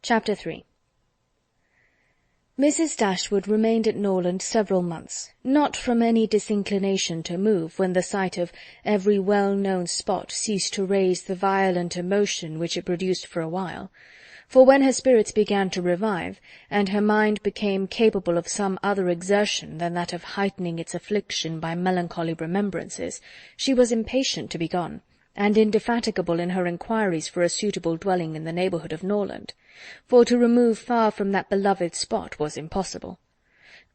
Chapter 3. Mrs. Dashwood remained at Norland several months, not from any disinclination to move when the sight of every well-known spot ceased to raise the violent emotion which it produced for a while, for when her spirits began to revive, and her mind became capable of some other exertion than that of heightening its affliction by melancholy remembrances, she was impatient to be gone, and indefatigable in her inquiries for a suitable dwelling in the neighbourhood of Norland, for to remove far from that beloved spot was impossible.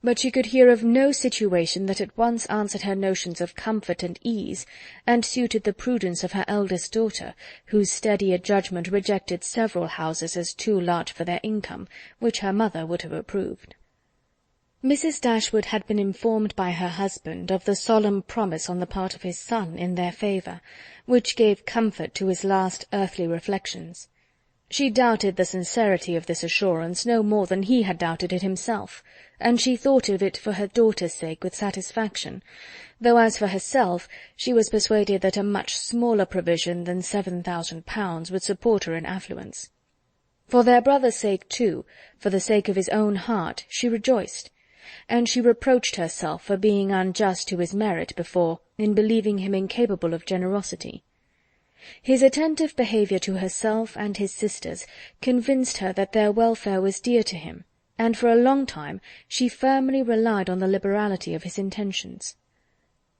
But she could hear of no situation that at once answered her notions of comfort and ease, and suited the prudence of her eldest daughter, whose steadier judgment rejected several houses as too large for their income, which her mother would have approved. Mrs. Dashwood had been informed by her husband of the solemn promise on the part of his son in their favour, which gave comfort to his last earthly reflections. She doubted the sincerity of this assurance no more than he had doubted it himself, and she thought of it for her daughter's sake with satisfaction, though as for herself she was persuaded that a much smaller provision than £7,000 would support her in affluence. For their brother's sake too, for the sake of his own heart, she rejoiced, and she reproached herself for being unjust to his merit before, in believing him incapable of generosity. His attentive behaviour to herself and his sisters convinced her that their welfare was dear to him, and for a long time she firmly relied on the liberality of his intentions.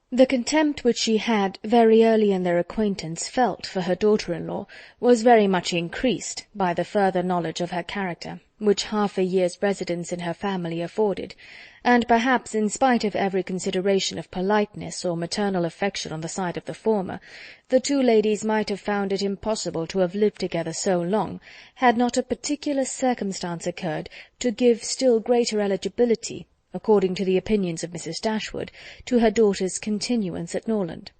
The contempt which she had, very early in their acquaintance, felt for her daughter-in-law was very much increased by the further knowledge of her character, which half a year's residence in her family afforded, and perhaps in spite of every consideration of politeness or maternal affection on the side of the former, the two ladies might have found it impossible to have lived together so long, had not a particular circumstance occurred to give still greater eligibility, according to the opinions of Mrs. Dashwood, to her daughter's continuance at Norland.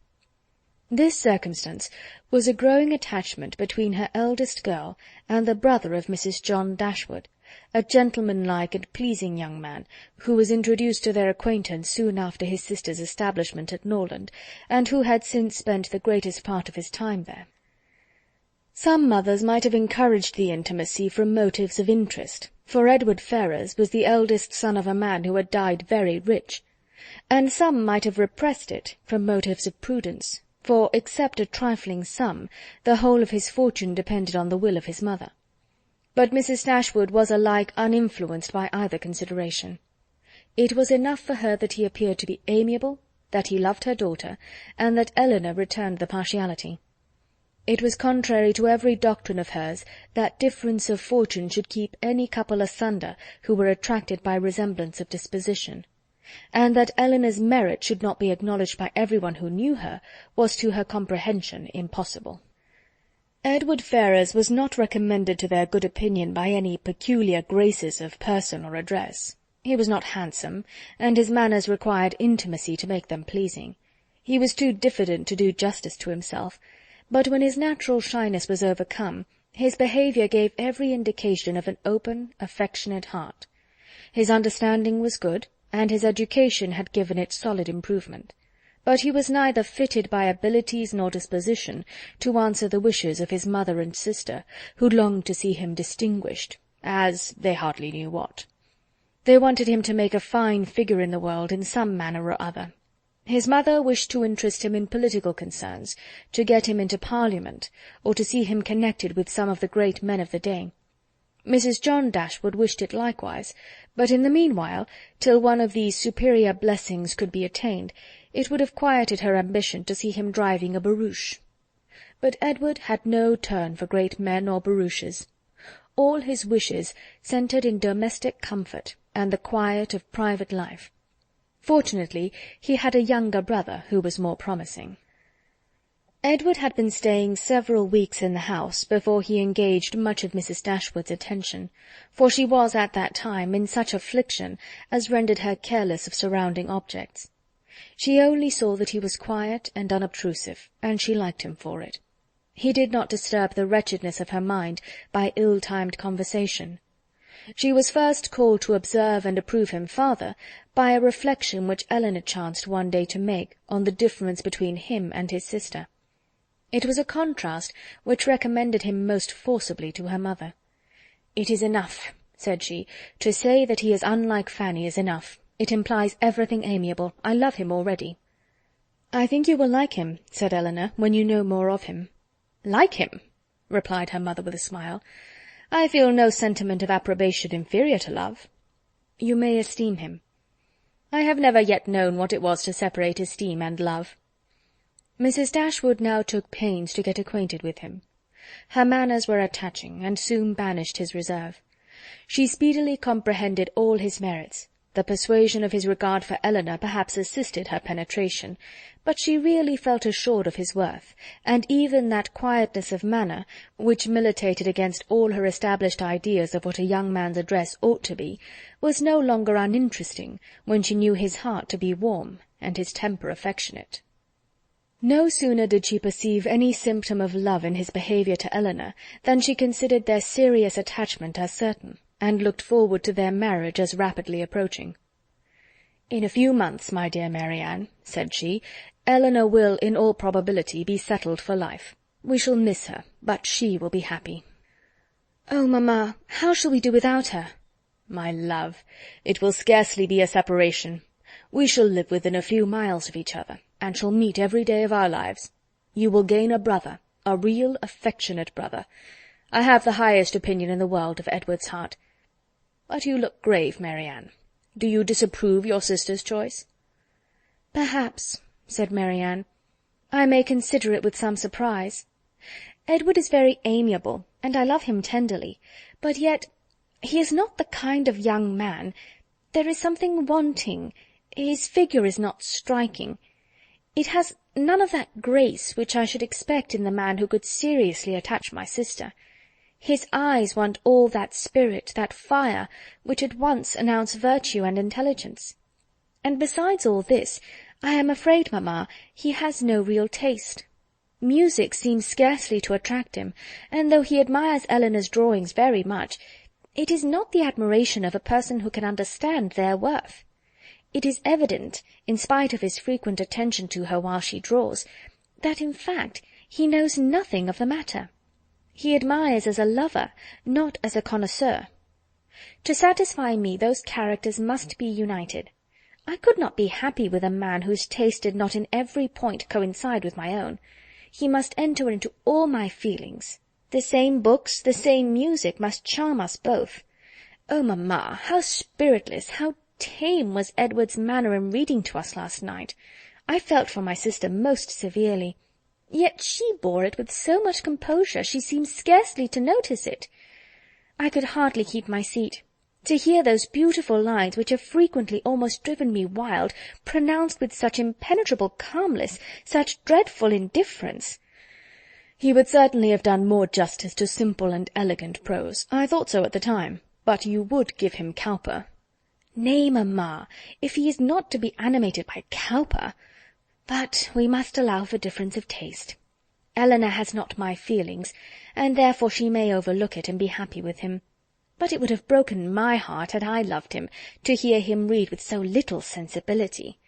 This circumstance was a growing attachment between her eldest girl and the brother of Mrs. John Dashwood, a gentlemanlike and pleasing young man, who was introduced to their acquaintance soon after his sister's establishment at Norland, and who had since spent the greatest part of his time there. Some mothers might have encouraged the intimacy from motives of interest, for Edward Ferrars was the eldest son of a man who had died very rich, and some might have repressed it from motives of prudence, for, except a trifling sum, the whole of his fortune depended on the will of his mother. But Mrs. Dashwood was alike uninfluenced by either consideration. It was enough for her that he appeared to be amiable, that he loved her daughter, and that Eleanor returned the partiality. It was contrary to every doctrine of hers that difference of fortune should keep any couple asunder who were attracted by resemblance of disposition, and that Eleanor's merit should not be acknowledged by everyone who knew her was to her comprehension impossible. Edward Ferrars was not recommended to their good opinion by any peculiar graces of person or address. He was not handsome, and his manners required intimacy to make them pleasing. He was too diffident to do justice to himself, but when his natural shyness was overcome, his behaviour gave every indication of an open, affectionate heart. His understanding was good, and his education had given it solid improvement, but he was neither fitted by abilities nor disposition to answer the wishes of his mother and sister, who longed to see him distinguished, as they hardly knew what. They wanted him to make a fine figure in the world in some manner or other. His mother wished to interest him in political concerns, to get him into Parliament, or to see him connected with some of the great men of the day. Mrs. John Dashwood wished it likewise, but in the meanwhile, till one of these superior blessings could be attained, it would have quieted her ambition to see him driving a barouche. But Edward had no turn for great men or barouches. All his wishes centred in domestic comfort and the quiet of private life. Fortunately, he had a younger brother who was more promising. Edward had been staying several weeks in the house before he engaged much of Mrs. Dashwood's attention, for she was at that time in such affliction as rendered her careless of surrounding objects. She only saw that he was quiet and unobtrusive, and she liked him for it. He did not disturb the wretchedness of her mind by ill-timed conversation. She was first called to observe and approve him farther by a reflection which Eleanor chanced one day to make on the difference between him and his sister. It was a contrast which recommended him most forcibly to her mother. "It is enough," said she. "To say that he is unlike Fanny is enough. It implies everything amiable. I love him already." "I think you will like him," said Elinor, "when you know more of him." "Like him?" replied her mother with a smile. "I feel no sentiment of approbation inferior to love." "You may esteem him." "I have never yet known what it was to separate esteem and love." Mrs. Dashwood now took pains to get acquainted with him. Her manners were attaching, and soon banished his reserve. She speedily comprehended all his merits. The persuasion of his regard for Elinor perhaps assisted her penetration, but she really felt assured of his worth, and even that quietness of manner, which militated against all her established ideas of what a young man's address ought to be, was no longer uninteresting when she knew his heart to be warm and his temper affectionate. No sooner did she perceive any symptom of love in his behaviour to Elinor than she considered their serious attachment as certain, and looked forward to their marriage as rapidly approaching. "In a few months, my dear Marianne," said she, "Elinor will, in all probability, be settled for life. We shall miss her, but she will be happy." "Oh, mamma, how shall we do without her?" "My love, it will scarcely be a separation. We shall live within a few miles of each other, and shall meet every day of our lives. You will gain a brother, a real affectionate brother. I have the highest opinion in the world of Edward's heart. But you look grave, Marianne. Do you disapprove your sister's choice?" "Perhaps," said Marianne, "I may consider it with some surprise. Edward is very amiable, and I love him tenderly, but yet he is not the kind of young man. There is something wanting. His figure is not striking. It has none of that grace which I should expect in the man who could seriously attach my sister. His eyes want all that spirit, that fire, which at once announce virtue and intelligence. And besides all this, I am afraid, mamma, he has no real taste. Music seems scarcely to attract him, and though he admires Elinor's drawings very much, it is not the admiration of a person who can understand their worth. It is evident, in spite of his frequent attention to her while she draws, that in fact he knows nothing of the matter. He admires as a lover, not as a connoisseur. To satisfy me, those characters must be united. I could not be happy with a man whose taste did not in every point coincide with my own. He must enter into all my feelings. The same books, the same music, must charm us both. Oh, mamma, how spiritless, how tame was Edward's manner in reading to us last night! I felt for my sister most severely. Yet she bore it with so much composure, she seemed scarcely to notice it. I could hardly keep my seat. To hear those beautiful lines, which have frequently almost driven me wild, pronounced with such impenetrable calmness, such dreadful indifference! He would certainly have done more justice to simple and elegant prose. I thought so at the time, but you would give him Cowper. Nay, mamma, if he is not to be animated by Cowper. But we must allow for difference of taste. Elinor has not my feelings, and therefore she may overlook it and be happy with him. But it would have broken my heart, had I loved him, to hear him read with so little sensibility.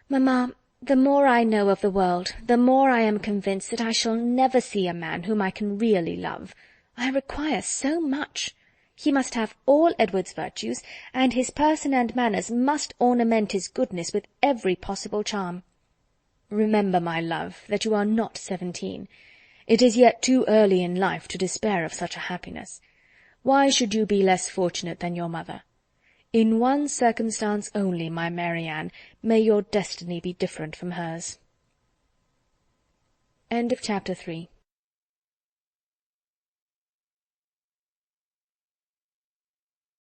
Mamma, the more I know of the world, the more I am convinced that I shall never see a man whom I can really love. I require so much. He must have all Edward's virtues, and his person and manners must ornament his goodness with every possible charm. Remember, my love, that you are not 17. It is yet too early in life to despair of such a happiness. Why should you be less fortunate than your mother? In one circumstance only, my Marianne, may your destiny be different from hers. Chapter 3